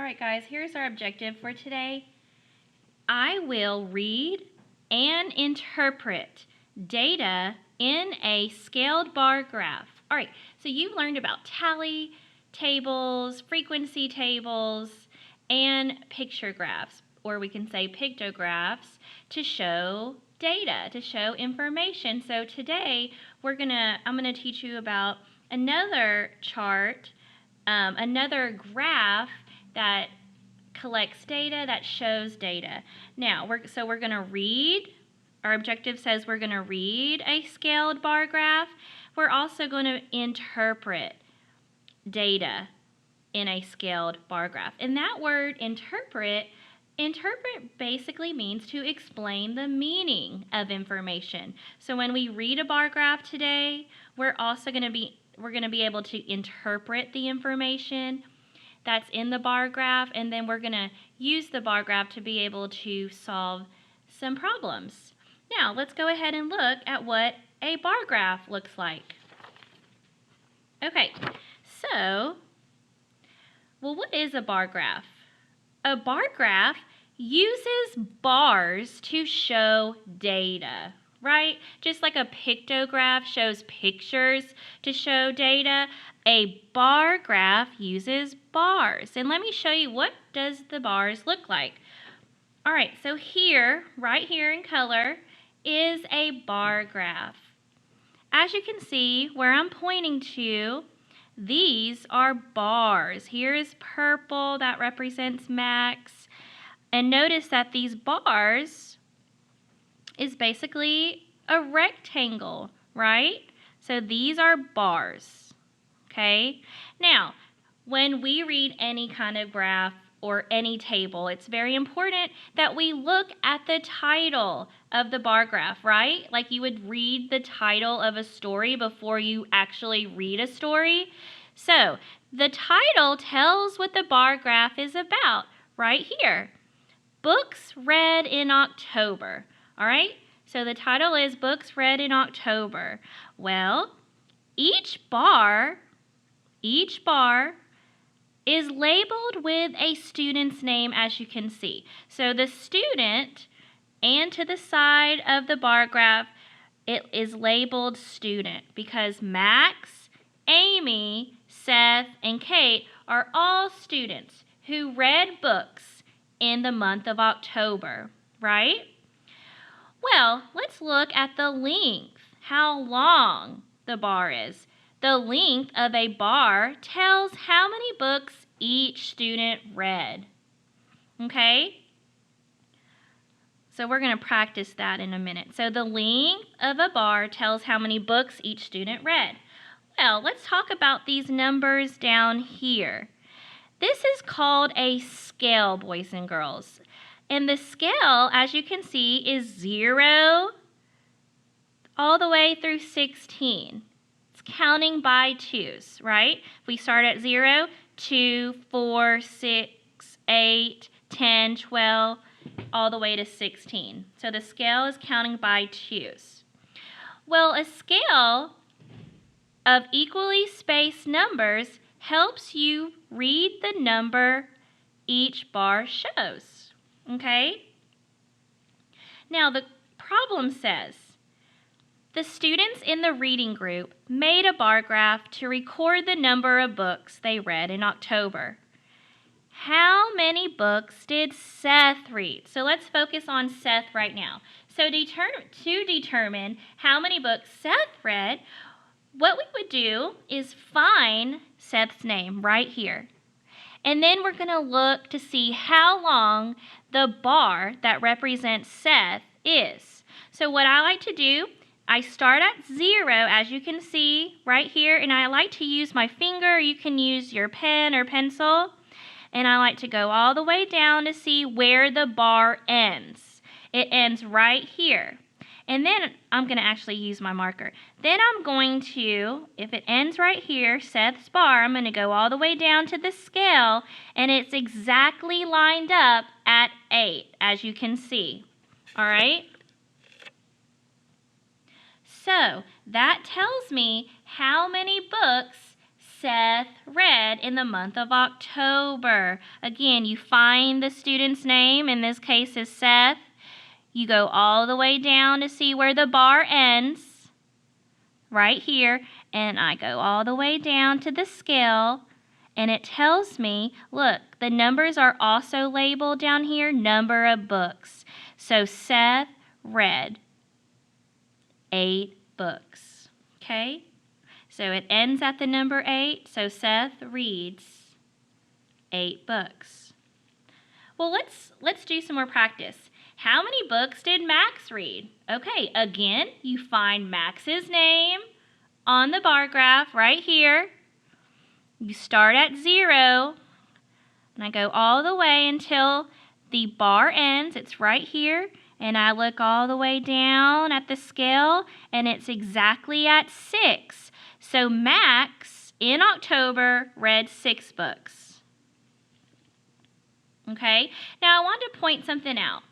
right, guys, here's our objective for today. I will read and interpret data in a scaled bar graph. All right, so you've learned about tally tables, frequency tables, and picture graphs, or we can say pictographs, to show data, to show information. So today I'm gonna teach you about another chart, another graph that collects data, that shows data. Now, we're going to read. Our objective says we're going to read a scaled bar graph. We're also going to interpret data in a scaled bar graph. And that word interpret basically means to explain the meaning of information. So when we read a bar graph today, we're going to be able to interpret the information that's in the bar graph, and then we're going to use the bar graph to be able to solve some problems. Now, let's go ahead and look at what a bar graph looks like. Okay, so, what is a bar graph? A bar graph uses bars to show data, right? Just like a pictograph shows pictures to show data, a bar graph uses bars. And let me show you, what does the bars look like. All right, so here, right here in color, is a bar graph. As you can see, where I'm pointing to, these are bars. Here is purple, that represents max. And notice that these bars is basically a rectangle, right? So these are bars, okay? Now, when we read any kind of graph or any table, it's very important that we look at the title of the bar graph, right? Like you would read the title of a story before you actually read a story. So the title tells what the bar graph is about right here. Books read in October, all right? So the title is Books Read in October. Well, each bar is labeled with a student's name, as you can see. So the student, and to the side of the bar graph, it is labeled student because Max, Amy, Seth, and Kate are all students who read books in the month of October, right? Well, let's look at the length, how long the bar is. The length of a bar tells how many books each student read. Okay? So we're going to practice that in a minute. So the length of a bar tells how many books each student read. Well, let's talk about these numbers down here. This is called a scale, boys and girls. And the scale, as you can see, is 0 all the way through 16. It's counting by twos, right? If we start at 0, 2, 4, 6, 8, 10, 12, all the way to 16. So the scale is counting by twos. Well, a scale of equally spaced numbers helps you read the number each bar shows, okay? Now, the problem says, the students in the reading group made a bar graph to record the number of books they read in October. How many books did Seth read? So let's focus on Seth right now. So to determine how many books Seth read, what we would do is find Seth's name right here. And then we're going to look to see how long the bar that represents Seth is. So what I like to do, I start at 0, as you can see right here, and I like to use my finger. You can use your pen or pencil. And I like to go all the way down to see where the bar ends. It ends right here. And then I'm going to actually use my marker. Then I'm going to, if it ends right here, Seth's bar, I'm going to go all the way down to the scale, and it's exactly lined up at 8, as you can see. All right? So that tells me how many books Seth read in the month of October? Again, you find the student's name, in this case is Seth. You go all the way down to see where the bar ends, right here, and I go all the way down to the scale, and it tells me, look, the numbers are also labeled down here, number of books. So Seth read 8 books, okay? So it ends at the number 8, so Seth reads 8 books. Well, let's do some more practice. How many books did Max read? Okay, again, you find Max's name on the bar graph right here. You start at 0, and I go all the way until the bar ends. It's right here, and I look all the way down at the scale, and it's exactly at 6. So Max, in October, read 6 books. Okay, now I want to point something out.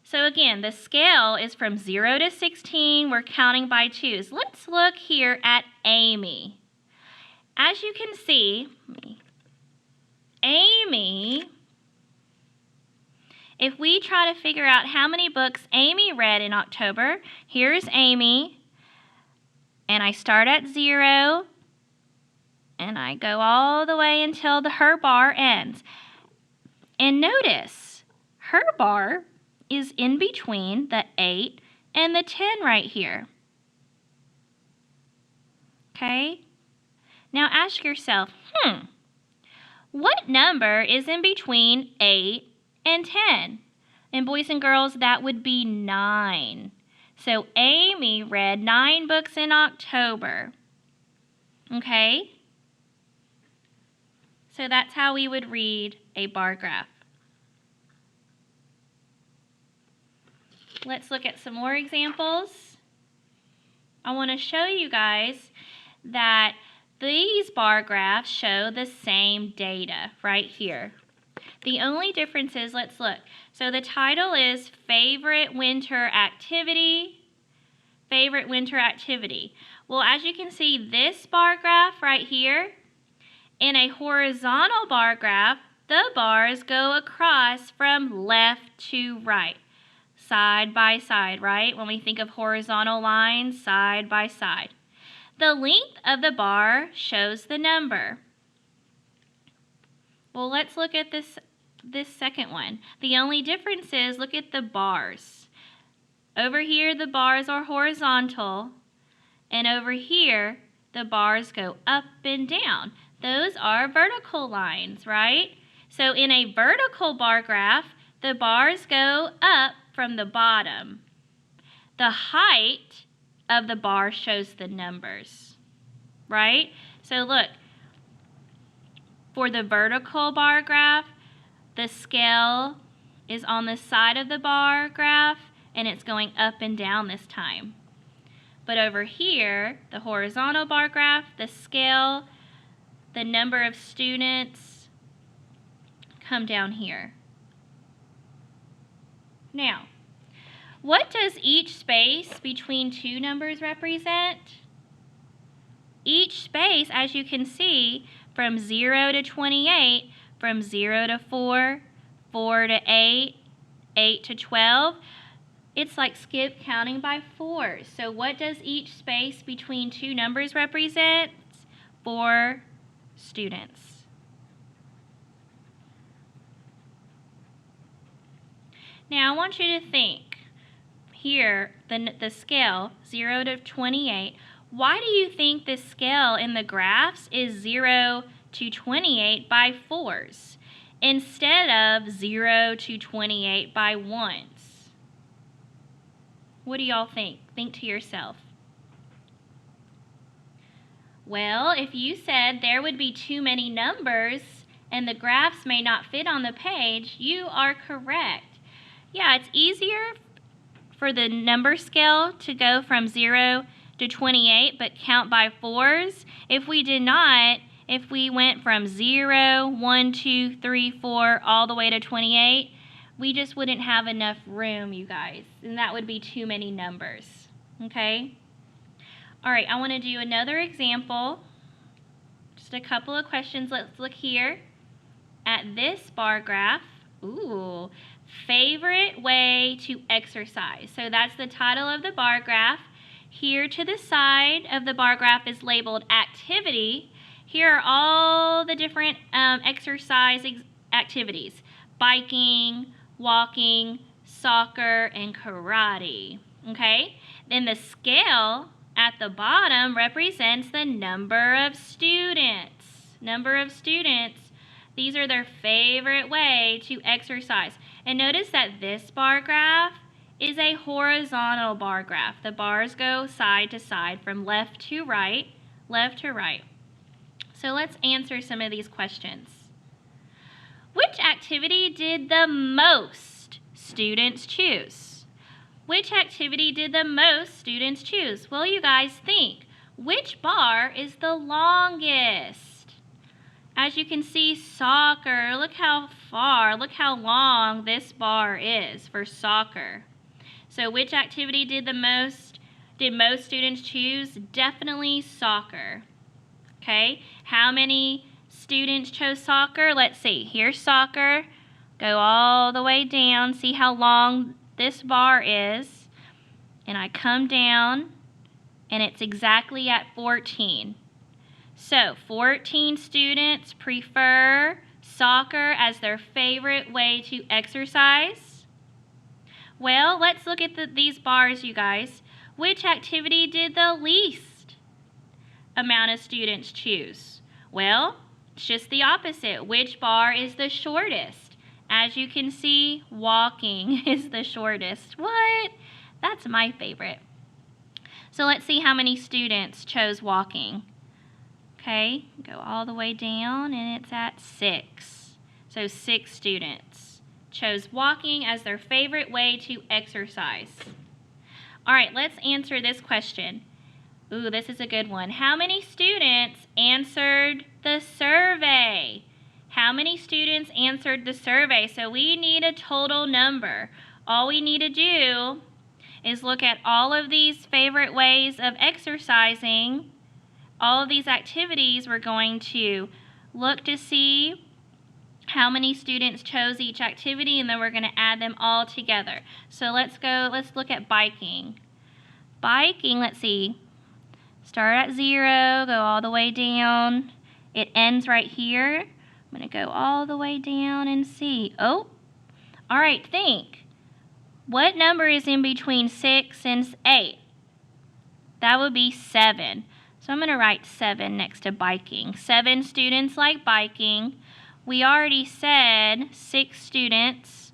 So again, the scale is from 0 to 16. We're counting by 2s. Let's look here at Amy. As you can see, Amy, if we try to figure out how many books Amy read in October, here's Amy, and I start at 0, and I go all the way until her bar ends. And notice, her bar is in between the 8 and the 10 right here. Okay? Now ask yourself, what number is in between 8 and 10? And boys and girls, that would be 9. So Amy read 9 books in October. Okay? So that's how we would read a bar graph. Let's look at some more examples. I want to show you guys that these bar graphs show the same data right here. The only difference is, let's look. So the title is Favorite Winter Activity. Favorite Winter Activity. Well, as you can see, this bar graph right here, in a horizontal bar graph, the bars go across from left to right. Side by side, right? When we think of horizontal lines, side by side. The length of the bar shows the number. Well, let's look at this second one. The only difference is, look at the bars. Over here, the bars are horizontal, and over here, the bars go up and down. Those are vertical lines, right? So in a vertical bar graph, the bars go up from the bottom. The height of the bar shows the numbers, right? So look, for the vertical bar graph, the scale is on the side of the bar graph, and it's going up and down this time. But over here, the horizontal bar graph, the scale, the number of students come down here. Now, what does each space between 2 numbers represent? Each space, as you can see, from 0 to 28, from 0 to 4, 4 to 8, 8 to 12, it's like skip counting by 4s. So what does each space between 2 numbers represent? 4 students. Now I want you to think, here, the scale, 0 to 28, why do you think the scale in the graphs is 0 to 28 by 4s instead of 0 to 28 by 1s? What do y'all think? Think to yourself. Well, if you said there would be too many numbers and the graphs may not fit on the page, you are correct. Yeah, it's easier for the number scale to go from 0 to 28 but count by 4s. If we went from 0, 1, 2, 3, 4 all the way to 28, we just wouldn't have enough room, you guys, and that would be too many numbers, okay? All right, I want to do another example. just a couple of questions. Let's look here at this bar graph. Ooh, favorite way to exercise. So that's the title of the bar graph. Here to the side of the bar graph is labeled activity. Here are all the different exercise activities: biking, walking, soccer, and karate. Okay? Then the scale at the bottom represents the number of students. Number of students. These are their favorite way to exercise. And notice that this bar graph is a horizontal bar graph. The bars go side to side from left to right, left to right. So let's answer some of these questions. Which activity did the most students choose? Which activity did the most students choose? Well, you guys think. Which bar is the longest? As you can see, soccer, look how far, look how long this bar is for soccer. So which activity did most students choose? Definitely soccer. Okay, how many students chose soccer? Let's see, here's soccer. Go all the way down, see how long this bar is. And I come down, and it's exactly at 14. So 14 students prefer soccer as their favorite way to exercise. Well, let's look at these bars, you guys. Which activity did the least amount of students choose? Well, it's just the opposite. Which bar is the shortest? As you can see, walking is the shortest. What? That's my favorite. So let's see how many students chose walking. Okay, go all the way down, and it's at 6. So 6 students chose walking as their favorite way to exercise. All right, let's answer this question. Ooh, this is a good one. How many students answered the survey? How many students answered the survey? So we need a total number. All we need to do is look at all of these favorite ways of exercising. All of these activities, we're going to look to see how many students chose each activity, and then we're going to add them all together. So let's look at biking. Biking, let's see, start at 0, go all the way down. It ends right here. I'm going to go all the way down and see. Oh, all right, think. What number is in between 6 and 8? That would be 7. So I'm going to write 7 next to biking. 7 students like biking. We already said 6 students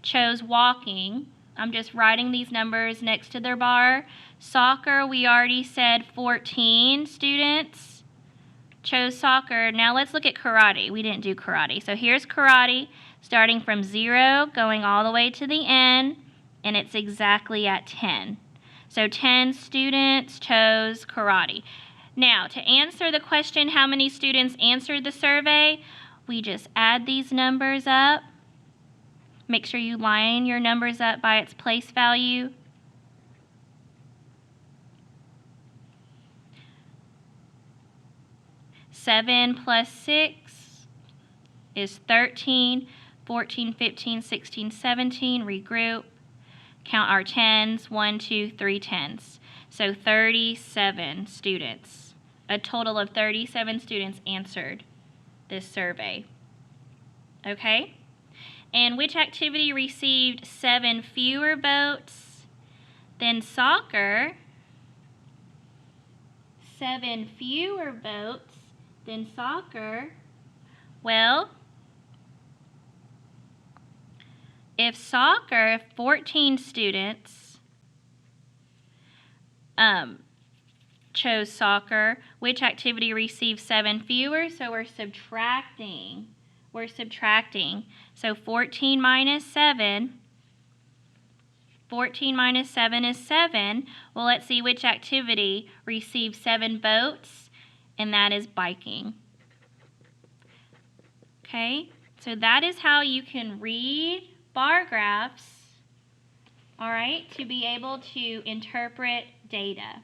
chose walking. I'm just writing these numbers next to their bar. Soccer, we already said 14 students chose soccer. Now let's look at karate. We didn't do karate. So here's karate, starting from 0, going all the way to the end, and it's exactly at 10. So 10 students chose karate. Now, to answer the question, how many students answered the survey, we just add these numbers up. Make sure you line your numbers up by its place value. Seven plus 6 is 13, 14, 15, 16, 17, regroup. Count our 10s, 1, 2, 3 10s. So 37 students. A total of 37 students answered this survey. Okay? And which activity received 7 fewer votes than soccer? 7 fewer votes than soccer. Well, if soccer, 14 students chose soccer, which activity received 7 fewer? So we're subtracting. So 14 minus 7. 14 minus 7 is 7. Well, let's see which activity received 7 votes, and that is biking. Okay, so that is how you can read bar graphs, all right, to be able to interpret data.